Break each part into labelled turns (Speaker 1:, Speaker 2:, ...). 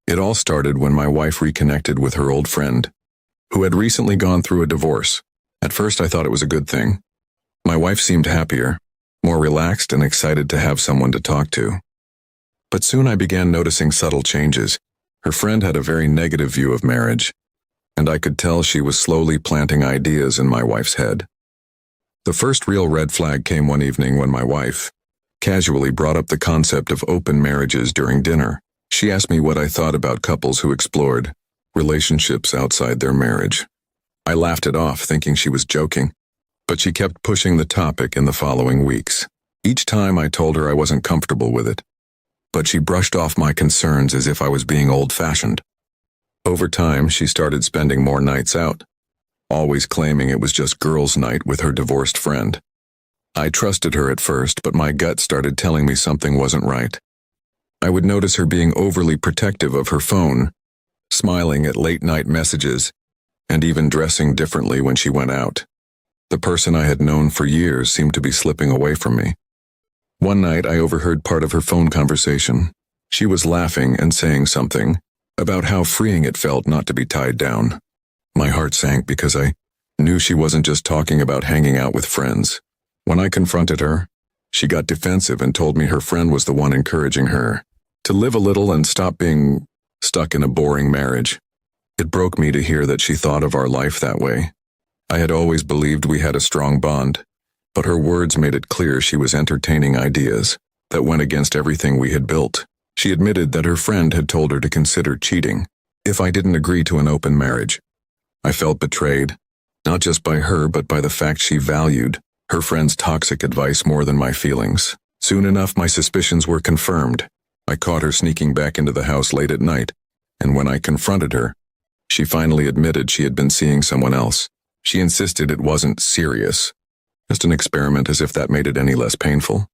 Speaker 1: It all started when my wife reconnected with her old friend, who had recently gone through a divorce. At first I thought it was a good thing. My wife seemed happier, more relaxed and excited to have someone to talk to. But soon I began noticing subtle changes. Her friend had a very negative view of marriage, and I could tell she was slowly planting ideas in my wife's head. The first real red flag came one evening when my wife casually brought up the concept of open marriages during dinner. She asked me what I thought about couples who explored relationships outside their marriage. I laughed it off, thinking she was joking, but she kept pushing the topic in the following weeks. Each time I told her I wasn't comfortable with it, but she brushed off my concerns as if I was being old-fashioned. Over time, she started spending more nights out, always claiming it was just girls' night with her divorced friend. I trusted her at first, but my gut started telling me something wasn't right. I would notice her being overly protective of her phone, smiling at late-night messages, and even dressing differently when she went out. The person I had known for years seemed to be slipping away from me. One night, I overheard part of her phone conversation. She was laughing and saying something about how freeing it felt not to be tied down. My heart sank because I knew she wasn't just talking about hanging out with friends. When I confronted her, she got defensive and told me her friend was the one encouraging her to live a little and stop being stuck in a boring marriage. It broke me to hear that she thought of our life that way. I had always believed we had a strong bond, but her words made it clear she was entertaining ideas that went against everything we had built. She admitted that her friend had told her to consider cheating if I didn't agree to an open marriage. I felt betrayed, not just by her but by the fact she valued her friend's toxic advice more than my feelings. Soon enough, my suspicions were confirmed. I caught her sneaking back into the house late at night, and when I confronted her, she finally admitted she had been seeing someone else. She insisted it wasn't serious, just an experiment, as if that made it any less painful.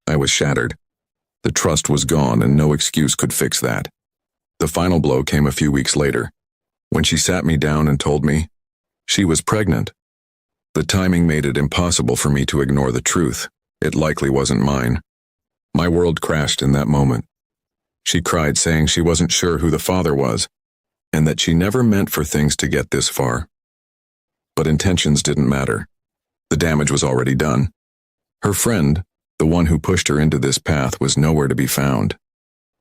Speaker 1: I was shattered. The trust was gone and no excuse could fix that. The final blow came a few weeks later, when she sat me down and told me she was pregnant. The timing made it impossible for me to ignore the truth. It likely wasn't mine. My world crashed in that moment. She cried, saying she wasn't sure who the father was, and that she never meant for things to get this far. But intentions didn't matter. The damage was already done. Her friend, the one who pushed her into this path, was nowhere to be found.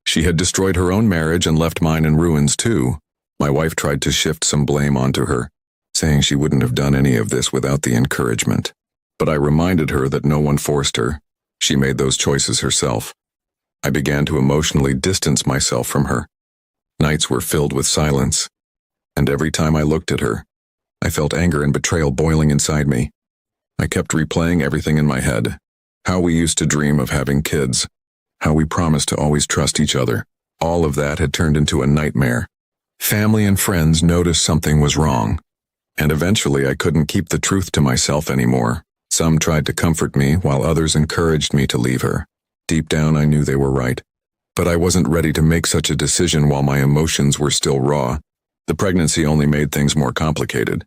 Speaker 1: She had destroyed her own marriage and left mine in ruins too. My wife tried to shift some blame onto her, saying she wouldn't have done any of this without the encouragement. But I reminded her that no one forced her. She made those choices herself. I began to emotionally distance myself from her. Nights were filled with silence, and every time I looked at her, I felt anger and betrayal boiling inside me. I kept replaying everything in my head. How we used to dream of having kids. How we promised to always trust each other. All of that had turned into a nightmare. Family and friends noticed something was wrong, and eventually I couldn't keep the truth to myself anymore. Some tried to comfort me, while others encouraged me to leave her. Deep down, I knew they were right. But I wasn't ready to make such a decision while my emotions were still raw. The pregnancy only made things more complicated.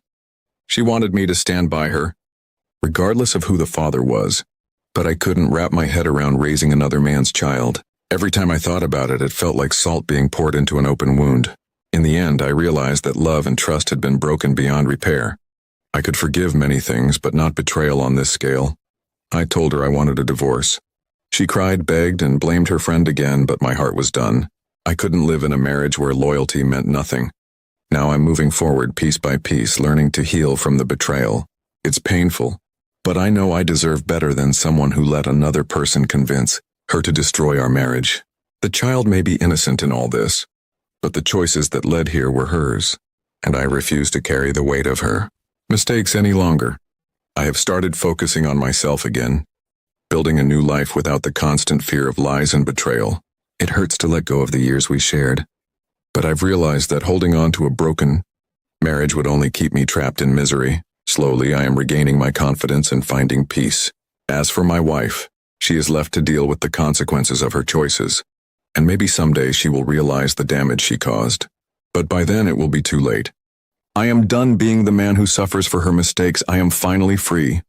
Speaker 1: She wanted me to stand by her, regardless of who the father was, but I couldn't wrap my head around raising another man's child. Every time I thought about it, it felt like salt being poured into an open wound. In the end, I realized that love and trust had been broken beyond repair. I could forgive many things, but not betrayal on this scale. I told her I wanted a divorce. She cried, begged, and blamed her friend again, but my heart was done. I couldn't live in a marriage where loyalty meant nothing. Now I'm moving forward piece by piece, learning to heal from the betrayal. It's painful, but I know I deserve better than someone who let another person convince her to destroy our marriage. The child may be innocent in all this, but the choices that led here were hers, and I refuse to carry the weight of her mistakes any longer. I have started focusing on myself again, building a new life without the constant fear of lies and betrayal. It hurts to let go of the years we shared, but I've realized that holding on to a broken marriage would only keep me trapped in misery. Slowly, I am regaining my confidence and finding peace. As for my wife, she is left to deal with the consequences of her choices, and maybe someday she will realize the damage she caused. But by then it will be too late. I am done being the man who suffers for her mistakes. I am finally free.